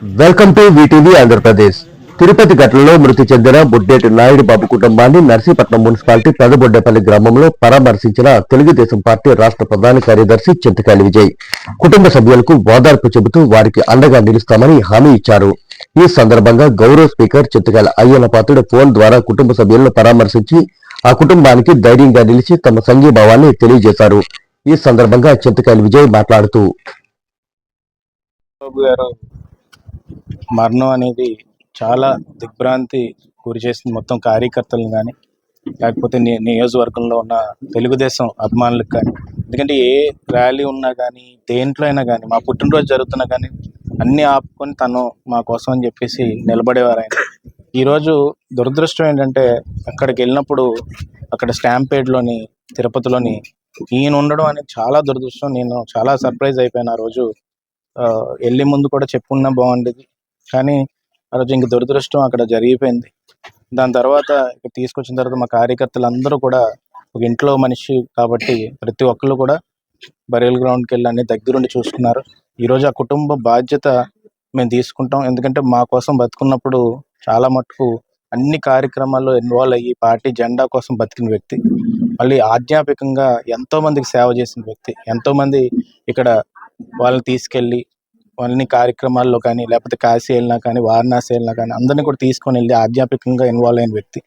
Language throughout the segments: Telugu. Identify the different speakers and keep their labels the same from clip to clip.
Speaker 1: Welcome to VTV Andhra Pradesh. Tirupati ఘటనలో మృతి చెందిన బుడ్డేటి నాయుడు బాబు కుటుంబాన్ని నర్సీపట్నం మున్సిపాలిటీ పెదబొడ్డేపల్లి గ్రామంలో పరామర్శించిన తెలుగుదేశం పార్టీ రాష్ట్ర ప్రధాన కార్యదర్శి చింతకాయల విజయ్ కుటుంబ సభ్యులకు ఓదార్పు చెబుతూ వారికి అండగా నిలుస్తామని హామీ ఇచ్చారు. ఈ సందర్భంగా గౌరవ స్పీకర్ చింతకాయల అయ్యన్న పాత్రుడు ఫోన్ ద్వారా కుటుంబ సభ్యులను పరామర్శించి ఆ కుటుంబానికి ధైర్యంగా నిలిచి తమ సంఘీభావాన్ని తెలియజేశారు. ఈ సందర్భంగా చింతకాయల విజయ్ మాట్లాడుతూ
Speaker 2: మరణం అనేది చాలా దిగ్భ్రాంతి గురి చేసింది మొత్తం కార్యకర్తలను కానీ, లేకపోతే నియోజకవర్గంలో ఉన్న తెలుగుదేశం అభిమానులకు కానీ. ఎందుకంటే ఏ ర్యాలీ ఉన్నా కానీ, దేంట్లో అయినా కానీ, మా పుట్టినరోజు జరుగుతున్నా కానీ అన్నీ ఆపుకొని తను మా కోసం అని చెప్పేసి నిలబడేవారు ఆయన. ఈరోజు దురదృష్టం ఏంటంటే అక్కడికి వెళ్ళినప్పుడు అక్కడ స్టాంపేడ్లోని తిరుపతిలోని ఈయన ఉండడం అనేది చాలా దురదృష్టం. నేను చాలా సర్ప్రైజ్ అయిపోయాను ఆ రోజు. వెళ్ళే ముందు కూడా చెప్పుకున్నా బాగుండేది, కానీ ఆ రోజు ఇంక దురదృష్టం అక్కడ జరిగిపోయింది. దాని తర్వాత ఇక్కడ తీసుకొచ్చిన తర్వాత మా కార్యకర్తలు అందరూ కూడా ఒక ఇంట్లో మనిషి కాబట్టి ప్రతి ఒక్కళ్ళు కూడా బరియల్ గ్రౌండ్కి వెళ్ళి అన్ని దగ్గరుండి చూసుకున్నారు. ఈరోజు ఆ కుటుంబ బాధ్యత మేము తీసుకుంటాం. ఎందుకంటే మా కోసం బతుకున్నప్పుడు చాలా మటుకు అన్ని కార్యక్రమాల్లో ఇన్వాల్వ్ అయ్యి పార్టీ జెండా కోసం బతికిన వ్యక్తి, మళ్ళీ ఆధ్యాత్మికంగా ఎంతో మందికి సేవ చేసిన వ్యక్తి. ఎంతోమంది ఇక్కడ వాళ్ళని తీసుకెళ్ళి అన్ని కార్యక్రమాల్లో కానీ, లేకపోతే కాశీ వెళ్ళినా కానీ, వారణాసి వెళ్ళినా కానీ అందరినీ కూడా తీసుకొని వెళ్ళి ఆధ్యాత్మికంగా ఇన్వాల్వ్ అయిన వ్యక్తి.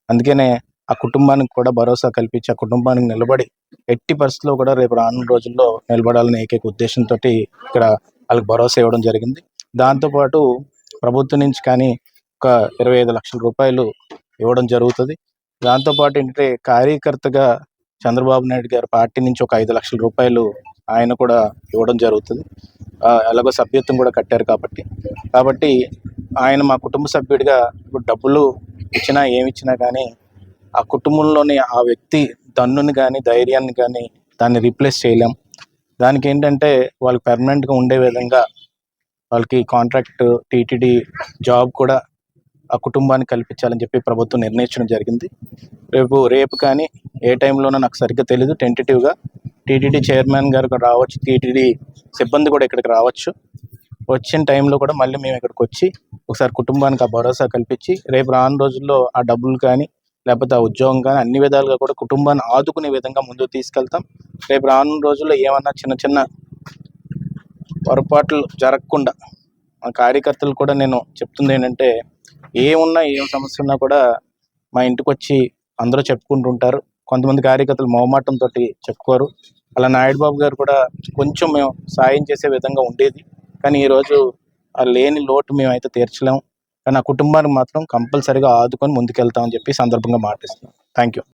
Speaker 2: అందుకనే ఆ కుటుంబానికి కూడా భరోసా కల్పించి ఆ కుటుంబానికి నిలబడి ఎట్టి పరిస్థితుల్లో కూడా రేపు రానున్న రోజుల్లో నిలబడాలని ఏకైక ఉద్దేశంతో ఇక్కడ వాళ్ళకి భరోసా ఇవ్వడం జరిగింది. దాంతోపాటు ప్రభుత్వం నుంచి కానీ ఒక 25 లక్షల రూపాయలు ఇవ్వడం జరుగుతుంది. దాంతోపాటు ఏంటంటే కార్యకర్తగా చంద్రబాబు నాయుడు గారి పార్టీ నుంచి ఒక 5 లక్షల రూపాయలు ఆయన కూడా ఇవ్వడం జరుగుతుంది. ఎలాగో సభ్యత్వం కూడా కట్టారు కాబట్టి ఆయన మా కుటుంబ సభ్యుడిగా ఇప్పుడు డబ్బులు ఇచ్చినా ఏమిచ్చినా కానీ ఆ కుటుంబంలోని ఆ వ్యక్తి దన్నుని కానీ, ధైర్యాన్ని కానీ దాన్ని రీప్లేస్ చేయలేం. దానికి ఏంటంటే వాళ్ళకి పెర్మనెంట్గా ఉండే విధంగా వాళ్ళకి కాంట్రాక్ట్ టీటీడీ జాబ్ కూడా ఆ కుటుంబానికి కల్పించాలని చెప్పి ప్రభుత్వం నిర్ణయించడం జరిగింది. రేపు కానీ ఏ టైంలోనో నాకు సరిగ్గా తెలీదు. టెంటేటివ్గా టీటీడీ చైర్మన్ గారు రావచ్చు, టీటీడీ సిబ్బంది కూడా ఇక్కడికి రావచ్చు. వచ్చిన టైంలో కూడా మళ్ళీ మేము ఇక్కడికి వచ్చి ఒకసారి కుటుంబానికి ఆ భరోసా కల్పించి రేపు రాను రోజుల్లో ఆ డబ్బులు కానీ, లేకపోతే ఆ ఉద్యోగం కానీ అన్ని విధాలుగా కూడా కుటుంబాన్ని ఆదుకునే విధంగా ముందుకు తీసుకెళ్తాం. రేపు రానున్న రోజుల్లో ఏమన్నా చిన్న చిన్న పొరపాట్లు జరగకుండా మా కార్యకర్తలు కూడా నేను చెప్తుంది ఏంటంటే, ఏం సమస్య ఉన్నా కూడా మా ఇంటికి వచ్చి అందరూ చెప్పుకుంటుంటారు. కొంతమంది కార్యకర్తలు మొహమాటంతో చెప్పుకోరు. అలా నాయుడు బాబు గారు కూడా కొంచెం మేము సాయం చేసే విధంగా ఉండేది, కానీ ఈరోజు ఆ లేని లోటు మేమైతే తీర్చలేము. కానీ ఆ కుటుంబానికి మాత్రం కంపల్సరీగా ఆదుకొని ముందుకెళ్తామని చెప్పి సందర్భంగా మాటిస్తున్నాం. Thank you.